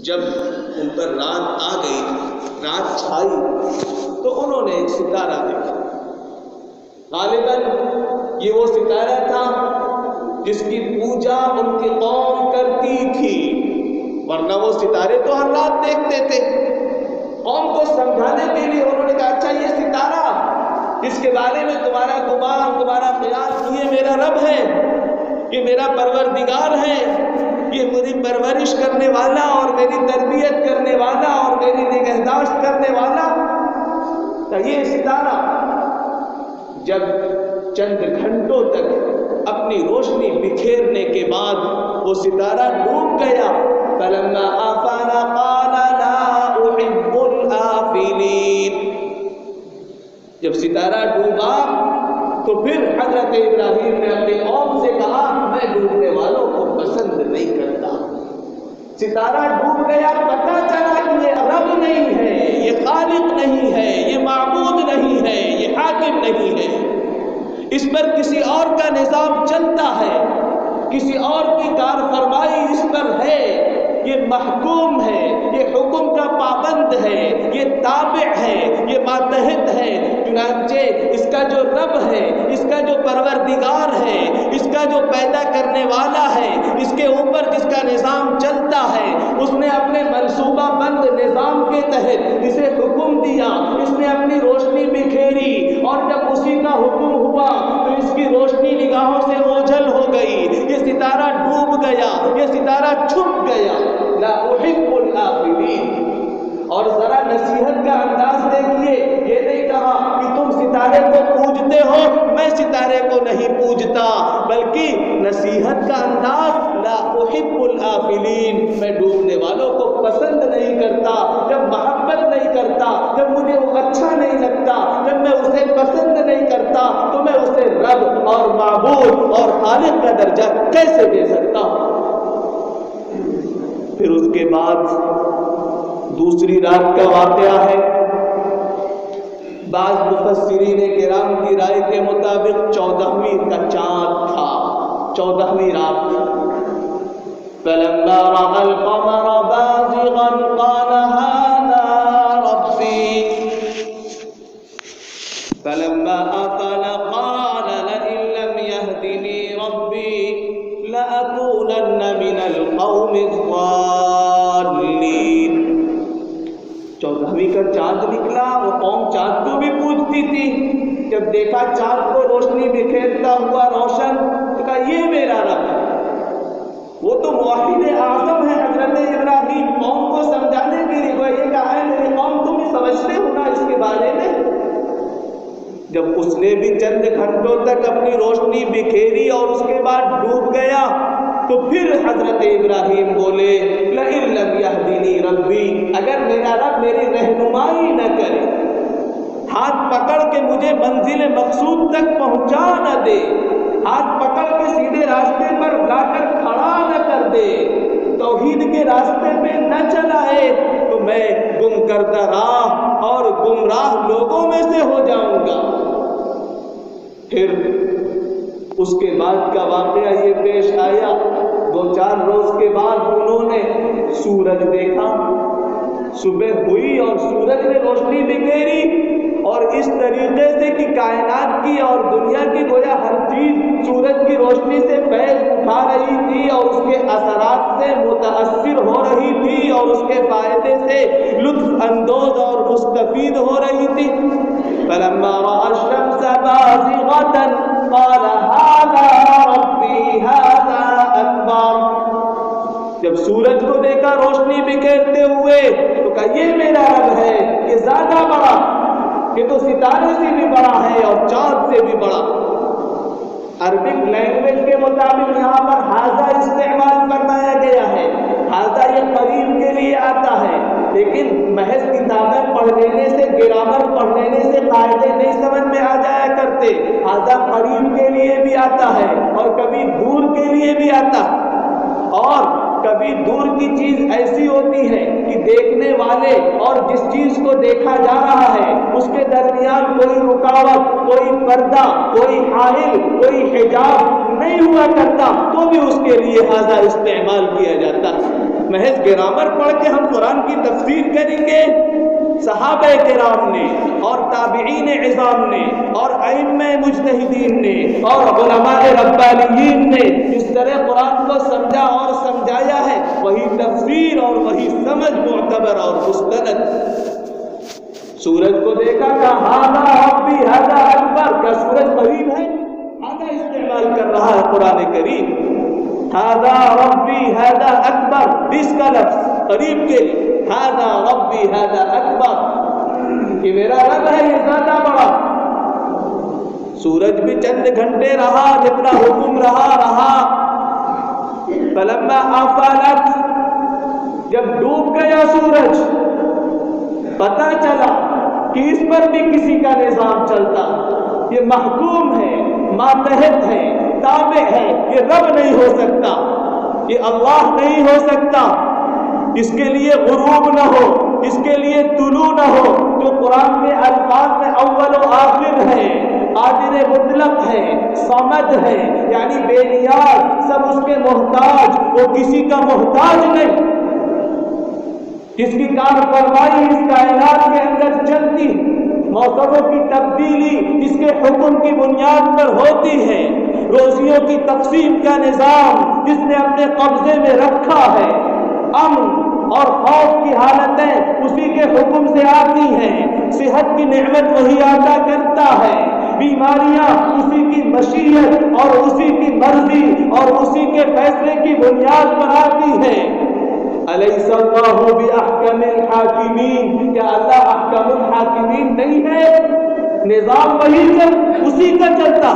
جب ان پر رات آ گئی، رات چھائی، تو انہوں نے ایک ستارہ دیکھا۔ غالباً یہ وہ ستارہ تھا جس کی پوجا ان کی قوم کرتی تھی، ورنہ وہ ستارے تو ہر رات دیکھتے تھے۔ قوم کو سمجھانے کے لیے انہوں نے کہا اچھا یہ ستارہ جس کے بارے میں تمہارا گمان، تمہارا خیال یہ میرا رب ہے، یہ میرا پروردگار ہے، یہ میری پرورش کرنے والا اور میری تربیت کرنے والا اور میری نگہداشت کرنے والا، تو یہ ستارہ جب چند گھنٹوں تک اپنی روشنی بکھیرنے کے بعد وہ ستارہ ڈوب گیا۔ فلما آفل قال لا احب الآفلین۔ جب ستارہ ڈوبا تو پھر حضرت ابراہیم نے اپنی قوم سے کہا میں ڈوبنے والوں کو پسند نہیں کرتا۔ ستارہ ڈوب گیا، پتہ چلا کہ یہ رب نہیں ہے، یہ خالق نہیں ہے، یہ معبود نہیں ہے، یہ حاکم نہیں ہے، اس پر کسی اور کا نظام چلتا ہے، کسی اور کی کار فرمائی اس پر ہے، یہ محکوم ہے، یہ حکم کا پابند ہے، یہ تابع ہے، یہ ماتحت ہے۔ چنانچہ اس کا جو رب ہے، اس کا جو پروردگار ہے، اس کا جو پیدا کرنے والا ہے، اس کے اوپر جس کا نظام چلتا ہے، اس نے اپنے منصوبہ بند نظام کے تحت اسے حکم دیا، اس نے اپنی روشنی بکھیری، اور جب اسی کا حکم ہوا تو اس کی روشنی نگاہوں سے اوجھل ہو گئی، یہ ستارہ ڈوب گیا، یہ ستارہ چھپ گیا۔ لا احب الآفلین۔ اور ذرا نصیحت کا انداز دیکھیے، یہ نہیں کہا کہ تم ستارے کو پوجتے ہو، میں ستارے کو نہیں پوجتا، بلکہ نصیحت کا انداز لا احب الآفلین، میں ڈوبنے والوں کو پسند نہیں کرتا۔ جب محبت نہیں کرتا، جب مجھے وہ اچھا نہیں لگتا، جب میں اسے پسند نہیں کرتا تو میں اسے رب اور معبود اور خالق کا درجہ کیسے دے سکتا ہوں؟ پھر اس کے بعد دوسری رات کا واقعہ ہے۔ بعض مفسرین کرام کی رائے کے مطابق 14ویں کا چاند تھا، 14ویں رات۔ فلما رأى القمر بازغا قال هذا ربي فلما أفل قال لئن لم يهدني ربي لأكونن من القوم الضالين۔ 14ویں کا چاند نکلا، وہ قوم چاند کو بھی پوجتی تھی، جب دیکھا چاند کو روشنی بکھیرتا ہوا روشن تو کہا یہ میرا رب ہے۔ وہ تو موحد اعظم ہے حضرت ابراہیم، قوم کو سمجھانے کے لیے وہ یہ کہا ہے میری قوم تم ہی سمجھتے ہو نا اس کے بارے میں۔ جب اس نے بھی چند گھنٹوں تک اپنی روشنی بکھیری اور اس کے بعد ڈوب گیا تو پھر حضرت ابراہیم بولے لئن لم یہدنی ربی، اگر میرا رب میری رہنمائی نہ کرے، ہاتھ پکڑ کے مجھے منزل مقصود تک پہنچا نہ دے، ہاتھ پکڑ کے سیدھے راستے پر لا کر کھڑا نہ کر دے، توحید کے راستے پہ نہ چلائے تو میں گم کردہ راہ اور گمراہ لوگوں میں سے ہو جاؤں گا۔ پھر اس کے بعد کا واقعہ یہ پیش آیا، 2-4 روز کے بعد انہوں نے سورج دیکھا، صبح ہوئی اور سورج نے روشنی بکھیری، اور اس طریقے سے کہ کائنات کی اور دنیا کی گویا ہر چیز سورج کی روشنی سے فیض اٹھا رہی تھی اور اس کے اثرات سے متاثر ہو رہی تھی اور اس کے فائدے سے لطف اندوز اور مستفید ہو رہی تھی۔ فلما رأى الشمس بازغة قال هذا ربي هذا أكبر۔ جب سورج کو دیکھا روشنی بکھیرتے ہوئے تو کہا یہ میرا رب ہے، یہ زیادہ بڑا، یہ تو ستارے سے بھی بڑا ہے اور چاند سے بھی بڑا۔ عربک لینگویج کے مطابق یہاں پر ہاذا استعمال فرمایا گیا ہے، ہاذا یہ قریب کے لیے آتا ہے، لیکن محض کتابیں پڑھ لینے سے، گرامر پڑھ لینے سے قاعدے نہیں سمجھ میں آ جایا کرتے۔ ہاذا قریب کے لیے بھی آتا ہے اور کبھی دور کے لیے بھی آتا ہے، اور کبھی دور کی چیز ایسی ہوتی ہے کہ دیکھنے والے اور جس چیز کو دیکھا جا رہا ہے اس کے درمیان کوئی رکاوٹ، کوئی پردہ، کوئی حائل، کوئی حجاب نہیں ہوا کرتا، تو بھی اس کے لیے ہاذا استعمال کیا جاتا ہے۔ محض گرامر پڑھ کے ہم قرآن کی تفسیر کریں گے؟ صحابہ کرام نے اور تابعین عظام نے اور ائمہ مجتہدین نے اور علماء ربانیین نے جس طرح قرآن کو سمجھا اور سمجھایا ہے، وہی تفسیر اور وہی سمجھ معتبر اور مستند۔ سورج کو دیکھا کہ ہاذا ربی ھذا اکبر، کیا سورج قریب ہے؟ ہاذا استعمال کر رہا ہے قرآن کریم، ھذا ربی ھذا اکبر، اس کا لفظ قریب کے لیے، ھذا ربی ھذا اکبر، کہ میرا رب ہے یہ زیادہ بڑا۔ سورج بھی چند گھنٹے رہا، جتنا حکم رہا۔ فلما افلت، جب ڈوب گیا سورج، پتہ چلا کہ اس پر بھی کسی کا نظام چلتا، یہ محکوم ہے، ماتحت ہے، تابع ہے، یہ رب نہیں ہو سکتا، یہ اللہ نہیں ہو سکتا، اس کے لیے غروب نہ ہو، اس کے لیے طلوع نہ ہو۔ جو قرآن کے الفاظ میں اول و آخر ہے، قادر مطلق ہے، صمد ہے، یعنی بے نیاز، سب اس کے محتاج، وہ کسی کا محتاج نہیں، جس کی کار فرمائی اس کائنات کے اندر چلتی، موسموں کی تبدیلی اس کے حکم کی بنیاد پر ہوتی ہے، روزیوں کی تقسیم کا نظام جس نے اپنے قبضے میں رکھا ہے، امن اور خوف کی حالتیں اسی کے حکم سے آتی ہیں، صحت کی نعمت وہی عطا کرتا ہے، بیماریاں اسی کی مشیت اور اسی کی مرضی اور اسی کے فیصلے کی بنیاد پر آتی ہیں۔ الیس اللہ باحکم الحاکمین، کیا اللہ احکم الحاکمین نہیں ہے؟ نظام وہی اسی کا چلتا۔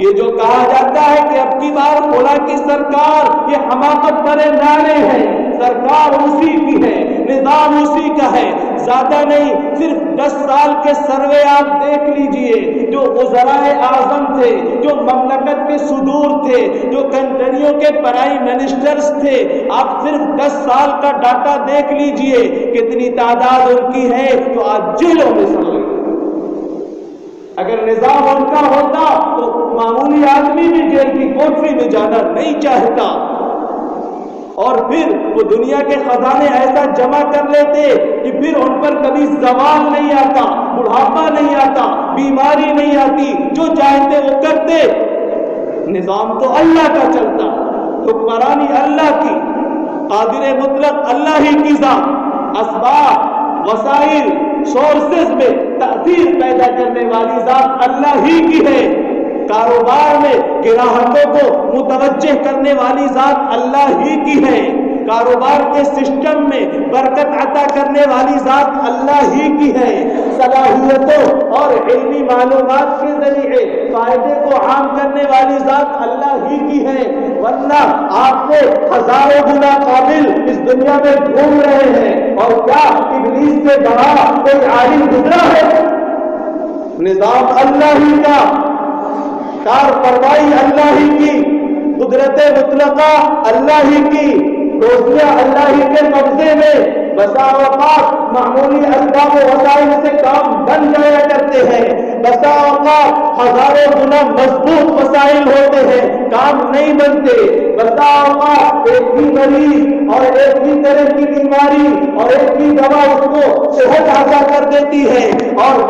یہ جو کہا جاتا ہے کہ اب کی بار فلاں کی سرکار، یہ حماقت بھرے نعرے ہیں، سرکار اسی کی ہے، نظام اسی کا ہے، زیادہ نہیں، صرف 10 سال کے سروے آپ دیکھ لیجئے، جو وزرائے اعظم تھے، جو مملکت کے صدور تھے، جو کنٹریوں کے پرائم منسٹرز تھے، آپ صرف 10 سال کا ڈاٹا دیکھ لیجئے، کتنی تعداد ان کی ہے جو آج جیلوں میں سڑ رہی۔ اگر نظام ان کا ہوتا تو معمولی آدمی بھی جیل کی کوٹری میں جانا نہیں چاہتا، اور پھر وہ دنیا کے خزانے ایسا جمع کر لیتے کہ پھر ان پر کبھی زوال نہیں آتا، بڑھاپا نہیں آتا، بیماری نہیں آتی، جو چاہتے وہ کرتے۔ نظام تو اللہ کا چلتا، حکمرانی اللہ کی، قادر مطلق اللہ ہی کی ذات، اسباب، وسائل، سورسز میں تأثیر پیدا کرنے والی ذات اللہ ہی کی ہے، کاروبار میں گراہکوں کو متوجہ کرنے والی ذات اللہ ہی کی ہے، کاروبار کے سسٹم میں برکت عطا کرنے والی ذات اللہ ہی کی ہے، صلاحیتوں اور علمی معلومات کے ذریعے فائدے کو عام کرنے والی ذات اللہ ہی کی ہے، ورنہ آپ سے ہزاروں گنا قابل اس دنیا میں گھوم رہے ہیں، اور کیا ابلیس سے بڑا کوئی عالم گزرا ہے؟ نظام اللہ ہی کا، کار فرمائی اللہ ہی کی، قدرت مطلقہ اللہ ہی کی، روزیاں اللہ ہی کے قبضے میں، بسا اوقات معمولی اسباب و وسائل سے کام بن جایا کرتے ہیں، بسا اوقات ہزاروں گنا مضبوط وسائل ہوتے ہیں، کام نہیں بنتے، بسا اوقات ایک ہی مریض اور ایک ہی طرح کی بیماری اور ایک ہی دوا اس کو صحت عطا کر دیتی ہے، اور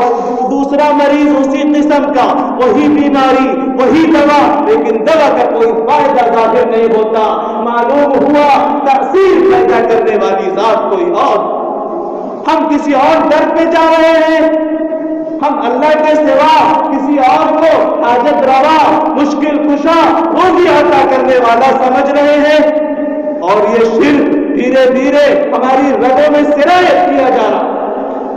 دوسرا مریض اسی قسم کا، وہی بیماری وہی دوا، لیکن دوا کا کوئی فائدہ ظاہر نہیں ہوتا، معلوم ہوا تاثیر پیدا کرنے والی ذات کوئی اور۔ ہم کسی اور در پہ جا رہے ہیں، ہم اللہ کے سوا کسی اور کو حاجت روا، مشکل کشا، روزی عطا کرنے والا سمجھ رہے ہیں، اور یہ شرک دھیرے دھیرے ہماری رگوں میں سرایت کیا جا رہا،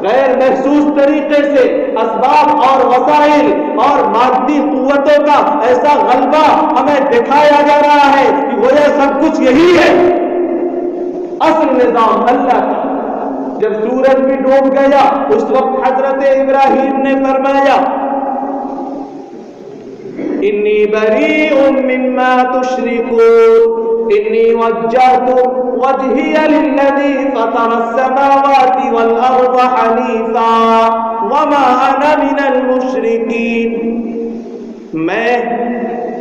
غیر محسوس طریقے سے اسباب اور وسائل اور مادی قوتوں کا ایسا غلبہ ہمیں دکھایا جا رہا ہے کہ وہ سب کچھ یہی ہے۔ اصل نظام اللہ کا۔ جب سورج بھی ڈوب گیا اس وقت حضرت ابراہیم نے فرمایا انی بریء مما تشركون انی وجہت وجہی للذی فطر السماوات والارض حنیفا وما انا من المشرکین۔ میں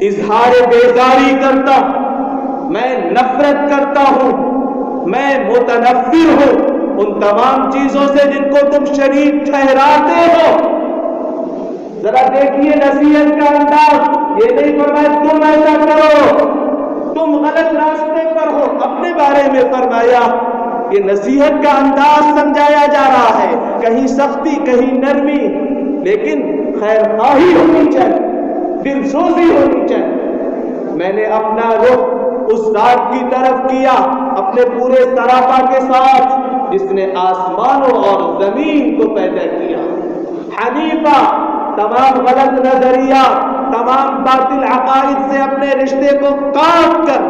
اظہار بیزاری کرتا ہوں، میں نفرت کرتا ہوں میں متنفر ہوں ان تمام چیزوں سے جن کو تم شریک ٹھہراتے ہو۔ ذرا دیکھیے نصیحت کا انداز، یہ نہیں فرمایا تم ایسا کرو، تم غلط راستے پر ہو، اپنے بارے میں فرمایا یہ نصیحت کا انداز سمجھایا جا رہا ہے، کہیں سختی کہیں نرمی، لیکن خیر خواہی ہونی چاہیے، دل سوزی ہونی چاہیے۔ میں نے اپنا رخ اس ذات کی طرف کیا اپنے پورے سراپا کے ساتھ جس نے آسمانوں اور زمین کو پیدا کیا، حنیفہ، تمام غلط نظریات، تمام باطل عقائد سے اپنے رشتے کو کاٹ کر،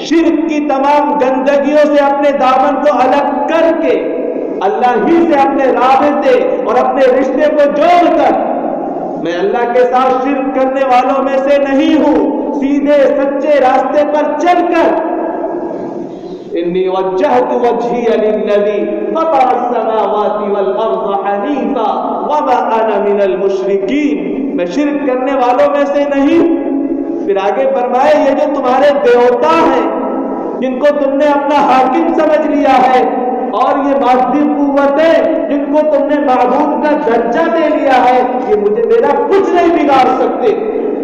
شرک کی تمام گندگیوں سے اپنے دامن کو الگ کر کے، اللہ ہی سے اپنے رابطے اور اپنے رشتے کو جوڑ کر، میں اللہ کے ساتھ شرک کرنے والوں میں سے نہیں ہوں، سیدھے سچے راستے پر چل کر انی وجہت وجہی للذی فطر السماوات والارض حنیفا وما انا من المشرکین، میں شرک کرنے والوں میں سے نہیں۔ پھر آگے فرمائے یہ جو تمہارے دیوتا ہیں جن کو تم نے اپنا حاکم سمجھ لیا ہے، اور یہ مادی قوتیں جن کو تم نے معبود کا درجہ دے لیا ہے، یہ مجھے میرا کچھ نہیں بگاڑ سکتے۔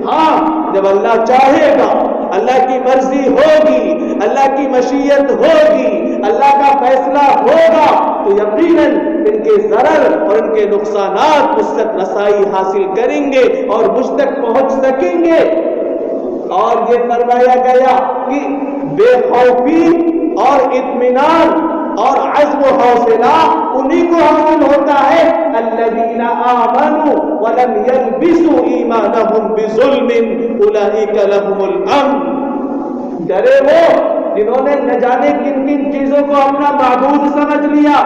ہاں جب اللہ چاہے گا، اللہ کی مرضی ہوگی، اللہ کی مشیت ہوگی، اللہ کا فیصلہ ہوگا تو یقیناً ان کے ضرر اور ان کے نقصانات مجھ تک رسائی حاصل کریں گے اور مجھ تک پہنچ سکیں گے۔ اور یہ فرمایا گیا کہ بے خوفی اور اطمینان اور عزم و حوصلہ انہی کو حاصل ہوتا ہے الذین آمنوا ولم یلبسوا ایمانہم بظلم اولئک لہم الامن، ڈرے وہ جنہوں نے نہ جانے کن کن چیزوں کو اپنا معبود سمجھ لیا،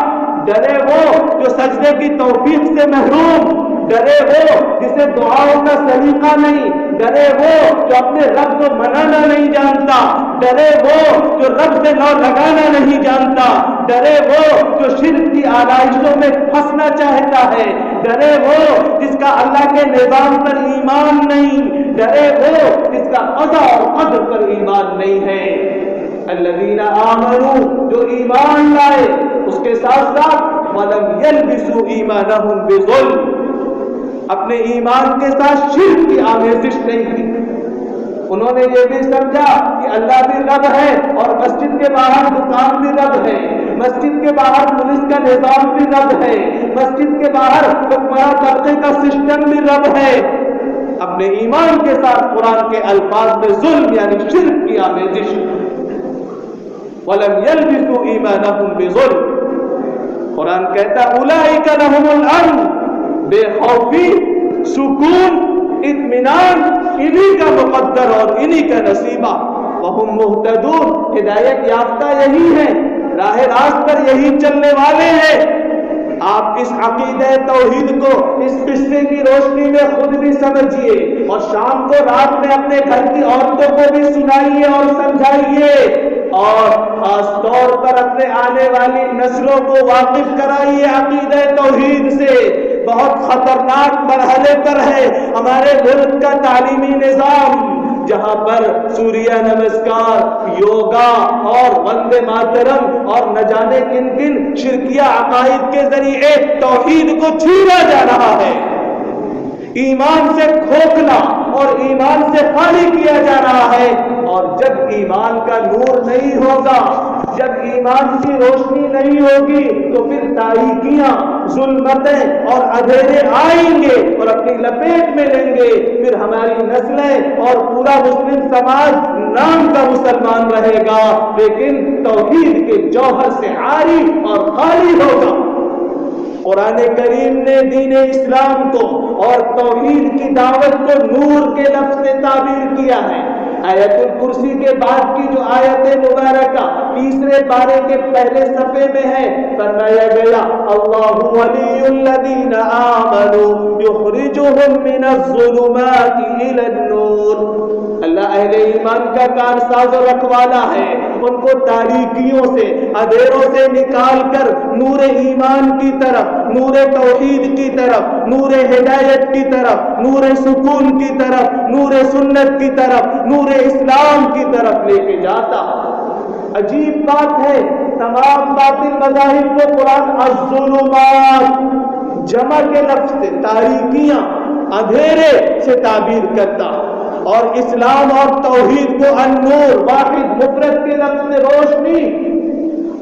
ڈرے وہ جو سجدے کی توفیق سے محروم، ڈرے وہ جسے دعاؤں کا سلیقہ نہیں، ڈرے وہ جو اپنے رب کو منانا نہیں جانتا، ڈرے وہ جو رب سے لو لگانا نہیں جانتا، ڈرے وہ جو شرک کی آلائشوں میں پھنسنا چاہتا ہے، ڈرے وہ جس کا اللہ کے نظام پر ایمان نہیں، ڈرے وہ جس کا قضا اور قدر پر ایمان نہیں ہے۔ الذین آمنوا، جو ایمان لائے، اس کے ساتھ ساتھ ولم یلبسوا ایمانہم بظلم، اپنے ایمان کے ساتھ شرک کی آمیزش نہیں کی۔ انہوں نے یہ بھی سمجھا کہ اللہ بھی رب ہے اور مسجد کے باہر دکان بھی رب ہے، مسجد کے باہر پولیس کا نظام بھی رب ہے، مسجد کے باہر حکمراں طبقے کا سسٹم بھی رب ہے۔ اپنے ایمان کے ساتھ قرآن کے الفاظ میں ظلم یعنی شرک کی آمیزش۔ وَلَمْ يَلْبِسُوا إِيمَانَهُمْ بِظُلْمٍ، قرآن کہتا أُولَئِكَ لَهُمُ الْأَمْنُ، بے خوفی، سکون، اطمینان انہی کا مقدر اور انہی کا نصیبہ۔ وَهُمْ مُهْتَدُونَ، ہدایت یافتہ یہی ہے، راہ راست پر یہی چلنے والے ہیں۔ آپ اس عقیدہ توحید کو اس قصے کی روشنی میں خود بھی سمجھیے اور شام کو رات میں اپنے گھر کی عورتوں کو بھی سنائیے اور سمجھائیے، اور خاص طور پر اپنے آنے والی نسلوں کو واقف کرائیے عقیدہ توحید سے۔ بہت خطرناک مرحلے پر ہے ہمارے ملک کا تعلیمی نظام، جہاں پر سوریہ نمسکار، یوگا اور وندے ماترم اور نہ جانے کن کن شرکیہ عقائد کے ذریعے توحید کو چھینا جا رہا ہے، ایمان سے کھوکھلا اور ایمان سے خالی کیا جا رہا ہے۔ اور جب ایمان کا نور نہیں ہوگا، جب ایمان کی روشنی نہیں ہوگی تو پھر تاریکیاں، ظلمتیں اور اندھیرے آئیں گے اور اپنی لپیٹ میں لیں گے، پھر ہماری نسلیں اور پورا مسلم سماج نام کا مسلمان رہے گا لیکن توحید کے جوہر سے عاری اور خالی ہوگا۔ قرآن کریم نے دین اسلام کو اور توحید کی دعوت کو نور کے لفظ سے تعبیر کیا ہے۔ آیت الکرسی کے بعد کی جو آیت مبارکہ تیسرے پارے کے پہلے صفحے میں ہے، فرمایا گیا اللہ ولی الذین آمنوا یخرجهم من الظلمات الی النور، اللہ اہل ایمان کا کارساز و رکھوالا ہے، ان کو تاریکیوں سے، اندھیروں سے نکال کر نور ایمان کی طرف، نور توحید کی طرف، نور ہدایت کی طرف، نور سکون کی طرف، نور سنت کی طرف، نور اسلام کی طرف لے کے جاتا۔ عجیب بات ہے، تمام باطل مذاہب کو قرآن الظلمات جمع کے لفظ سے تاریکیاں، اندھیرے سے تعبیر کرتا، اور اسلام اور توحید کو النور واحد مفرد کے لفظ سے روشنی،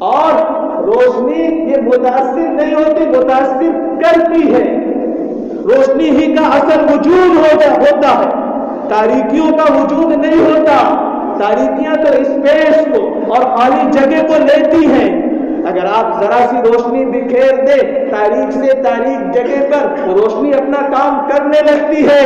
اور روشنی یہ متاثر نہیں ہوتی، متاثر کرتی ہے، روشنی ہی کا اصل وجود ہوتا ہے، تاریکیوں کا وجود نہیں ہوتا۔ تاریکیاں تو اسپیس کو اور خالی جگہ کو لیتی ہیں، اگر آپ ذرا سی روشنی بکھیر دے تاریک سے تاریک جگہ پر تو روشنی اپنا کام کرنے لگتی ہے۔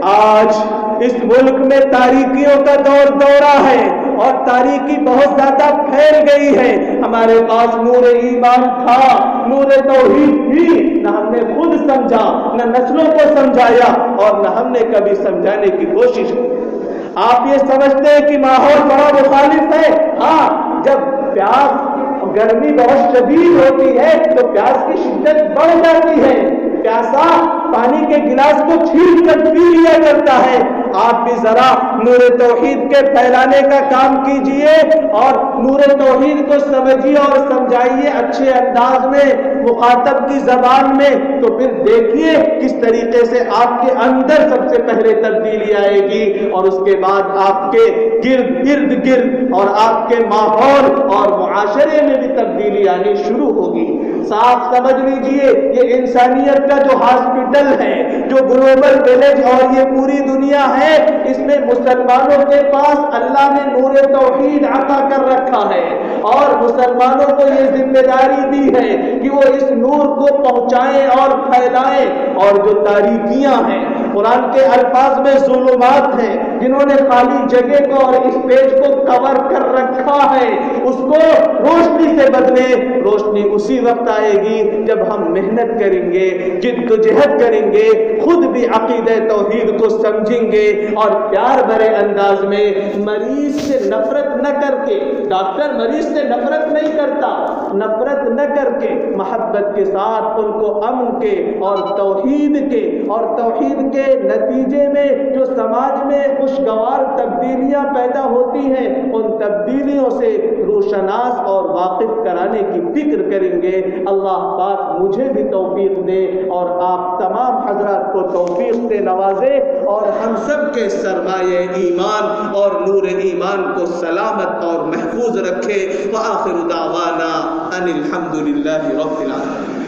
آج اس ملک میں تاریکیوں کا دورہ ہے اور تاریکی بہت زیادہ پھیل گئی ہے۔ ہمارے پاس نور ایمان تھا، نور توحید تھی، نہ ہم نے خود سمجھا، نہ نسلوں کو سمجھایا، اور نہ ہم نے کبھی سمجھانے کی کوشش کی۔ آپ یہ سمجھتے ہیں کہ ماحول بڑا مخالف ہے؟ ہاں، جب پیاس گرمی بہت شدید ہوتی ہے تو پیاس کی شدت بڑھ جاتی ہے، پیاسا پانی کے گلاس کو چھین کر پی لیا کرتا ہے۔ آپ بھی ذرا نور توحید کے پھیلانے کا کام کیجئے اور نور توحید کو سمجھیے اور سمجھائیے اچھے انداز میں، مخاطب کی زبان میں، تو پھر دیکھیے کس طریقے سے آپ کے اندر سب سے پہلے تبدیلی آئے گی، اور اس کے بعد آپ کے ارد گرد اور آپ کے ماحول اور معاشرے میں بھی تبدیلی آنی شروع ہوگی۔ صاف سمجھ لیجئے، یہ انسانیت کا جو ہاسپٹل ہے، جو گلوبل ولیج اور یہ پوری دنیا ہے، اس میں مسلمانوں کے پاس اللہ نے نور توحید عطا کر رکھا ہے، اور مسلمانوں کو یہ ذمہ داری دی ہے کہ وہ اس نور کو پہنچائیں اور پھیلائیں، اور جو تاریکیاں ہیں، قرآن کے الفاظ میں ظلمات ہیں، جنہوں نے خالی جگہ کو اور اس پیج کو کور کر رکھا ہے، اس کو روشنی سے بدلے۔ روشنی اسی وقت آئے گی جب ہم محنت کریں گے، جد و جہد کریں گے، خود بھی عقیدہ توحید کو سمجھیں گے، اور پیار بھرے انداز میں مریض سے نفرت نہ کر کے، ڈاکٹر مریض سے نفرت نہیں کرتا، نفرت نہ کر کے محبت کے ساتھ ان کو امن کے اور توحید کے نتیجے میں جو سماج میں خوشگوار تبدیلیاں پیدا ہوتی ہیں، ان تبدیلیوں سے روشناس اور واقف کرانے کی فکر کریں گے۔ اللہ پاک مجھے بھی توفیق دے اور آپ تمام حضرات کو توفیق سے نوازے، اور ہم سب کے سرمایہ ایمان اور نور ایمان کو سلامت اور محفوظ رکھے۔ وآخر دعوانا ان الحمد للہ رب العالمین۔